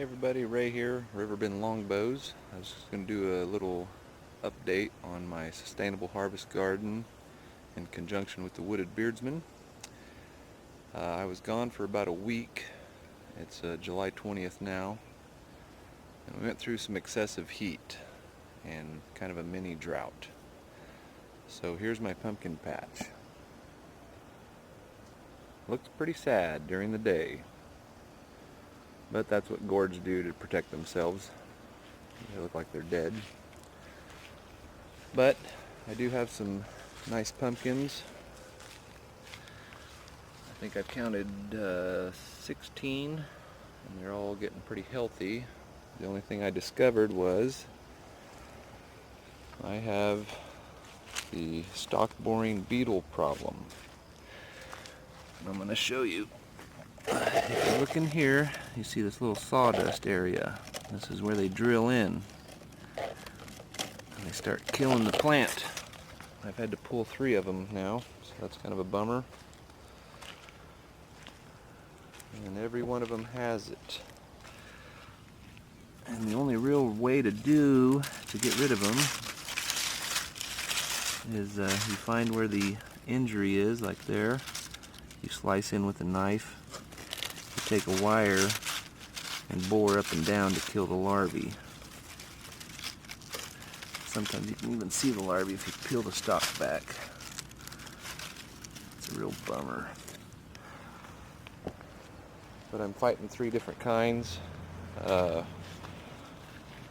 Hey everybody, Ray here, Riverbend Longbows. I was just going to do a little update on my sustainable harvest garden in conjunction with the wooded beardsman. I was gone for about a week. It's July 20th now, and we went through some excessive heat and kind of a mini drought. So here's my pumpkin patch. Looks pretty sad during the day, but that's what gourds do to protect themselves. They look like they're dead. But I do have some nice pumpkins. I think I've counted 16, and they're all getting pretty healthy. The only thing I discovered was I have the stalk boring beetle problem. And I'm going to show you. If you look in here, you see this little sawdust area. This is where they drill in. And they start killing the plant. I've had to pull 3 of them now, so that's kind of a bummer. And every one of them has it. And the only real way to get rid of them is you find where the injury is, like there. You slice in with a knife. You take a wire and bore up and down to kill the larvae. Sometimes you can even see the larvae if you peel the stalk back. It's a real bummer. But I'm fighting 3 different kinds.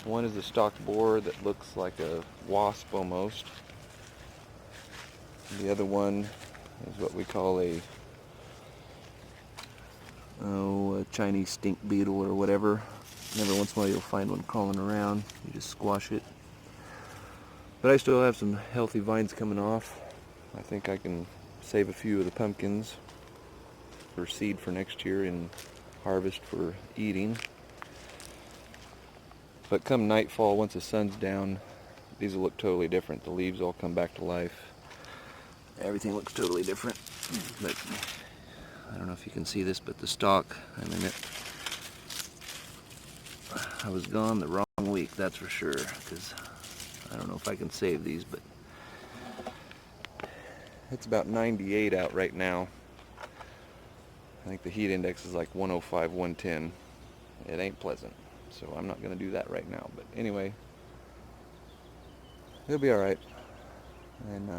One is a stalk borer that looks like a wasp almost. The other one is what we call a Chinese stink beetle or whatever. And every once in a while you'll find one crawling around. You just squash it. But I still have some healthy vines coming off. I think I can save a few of the pumpkins for seed for next year and harvest for eating. But come nightfall, once the sun's down, these will look totally different. The leaves all come back to life. Everything looks totally different. But I don't know if you can see this, but the stalk, I was gone the wrong week, that's for sure, because I don't know if I can save these, but it's about 98 out right now. I think the heat index is like 105, 110. It ain't pleasant, so I'm not going to do that right now. But anyway, it'll be alright. And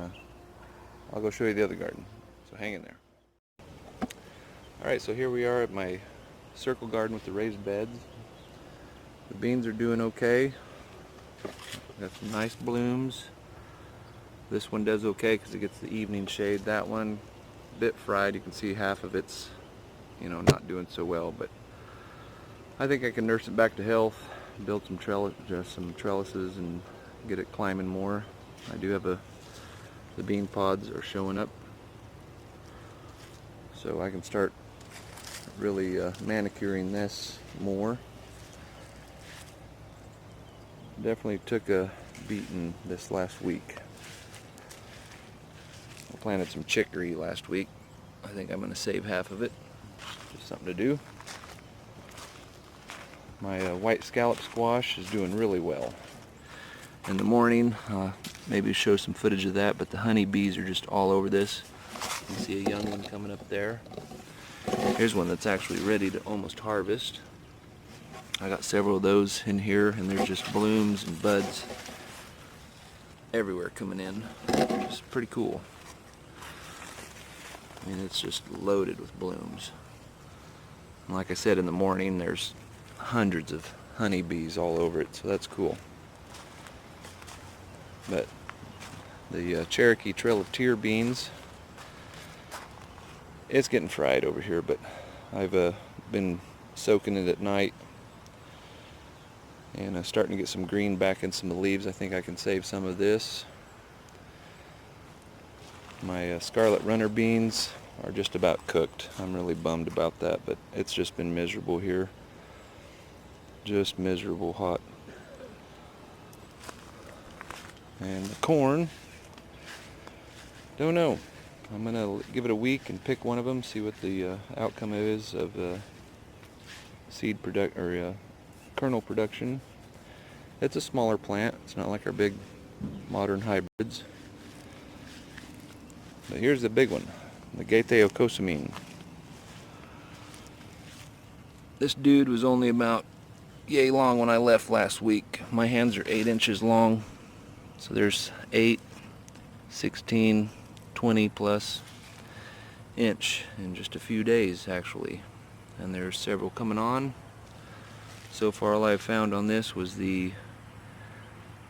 I'll go show you the other garden, so hang in there. Alright, so here we are at my circle garden with the raised beds. The beans are doing okay. Got some nice blooms. This one does okay because it gets the evening shade. That one, a bit fried. You can see half of it's, not doing so well, but I think I can nurse it back to health, build some trellises and get it climbing more. I do have the bean pods are showing up, so I can start really manicuring this more. Definitely took a beating this last week. I planted some chicory last week. I think I'm going to save half of it. Just something to do. My white scallop squash is doing really well. In the morning, maybe show some footage of that, but the honeybees are just all over this. You can see a young one coming up there. Here's one that's actually ready to almost harvest. I got several of those in here, and there's just blooms and buds everywhere coming in. It's pretty cool. I mean, it's just loaded with blooms. And like I said, in the morning, there's hundreds of honeybees all over it, so that's cool. But the Cherokee Trail of Tear beans, it's getting fried over here, but I've been soaking it at night and starting to get some green back in some of the leaves. I think I can save some of this. My scarlet runner beans are just about cooked. I'm really bummed about that, but it's just been miserable here. Just miserable hot. And the corn, don't know. I'm gonna give it a week and pick one of them, see what the outcome is of seed kernel production. It's a smaller plant. It's not like our big modern hybrids. But here's the big one, the Gateocosamine. This dude was only about yay long when I left last week. My hands are 8 inches long. So there's 8, 16, 20 plus inch in just a few days actually. And there's several coming on. So far all I've found on this was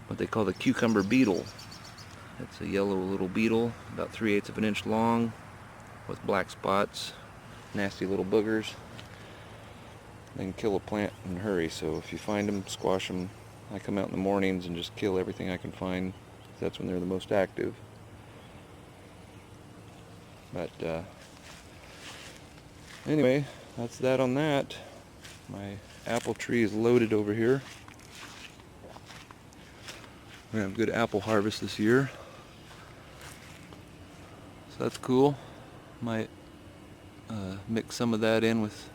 what they call the cucumber beetle. It's a yellow little beetle, about 3/8 of an inch long, with black spots, nasty little boogers. They can kill a plant in a hurry, so if you find them, squash them. I come out in the mornings and just kill everything I can find. That's when they're the most active. But anyway, that's that on that. My apple tree is loaded over here. We're gonna have a good apple harvest this year. So that's cool. Might mix some of that in with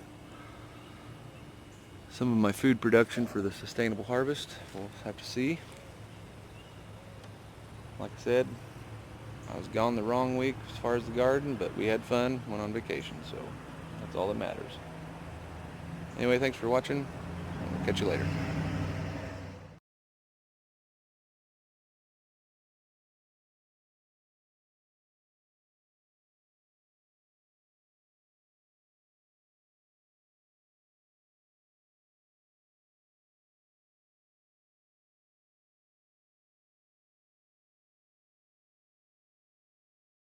some of my food production for the sustainable harvest. We'll have to see. Like I said, I was gone the wrong week as far as the garden, but we had fun, went on vacation, so that's all that matters. Anyway, thanks for watching. I'll catch you later.